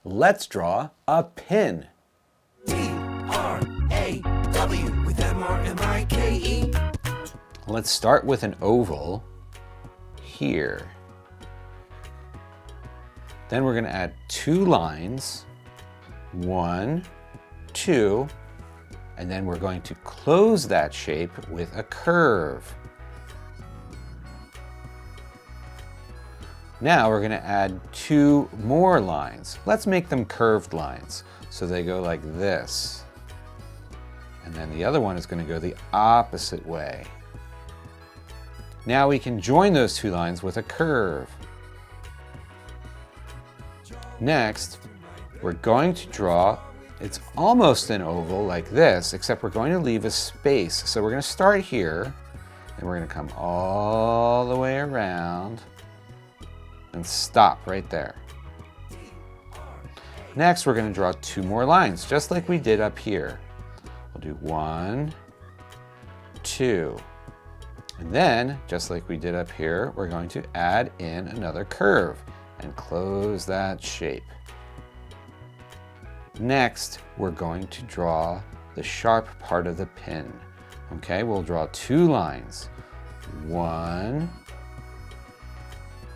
Let's draw a pin. D-R-A-W with M-R-M-I-K-E. Let's start with an oval here. Then we're going to add 2 lines, 1, 2, and then we're going to close that shape with a curve. Now we're going to add 2 more lines. Let's make them curved lines. So they go like this. And then the other one is going to go the opposite way. Now we can join those 2 lines with a curve. Next, we're going to draw, it's almost an oval like this, except we're going to leave a space. So we're going to start here, and we're going to come all the way around and stop right there. Next, we're going to draw 2 more lines, just like we did up here. We'll do 1, 2. And then, just like we did up here, we're going to add in another curve and close that shape. Next, we're going to draw the sharp part of the pin. Okay, we'll draw 2 lines. 1,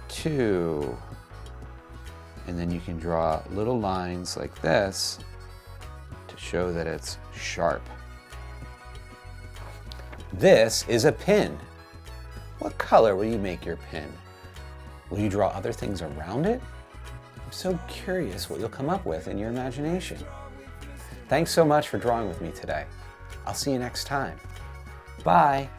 2. And then you can draw little lines like this to show that it's sharp. This is a pin. What color will you make your pin? Will you draw other things around it? I'm so curious what you'll come up with in your imagination. Thanks so much for drawing with me today. I'll see you next time. Bye.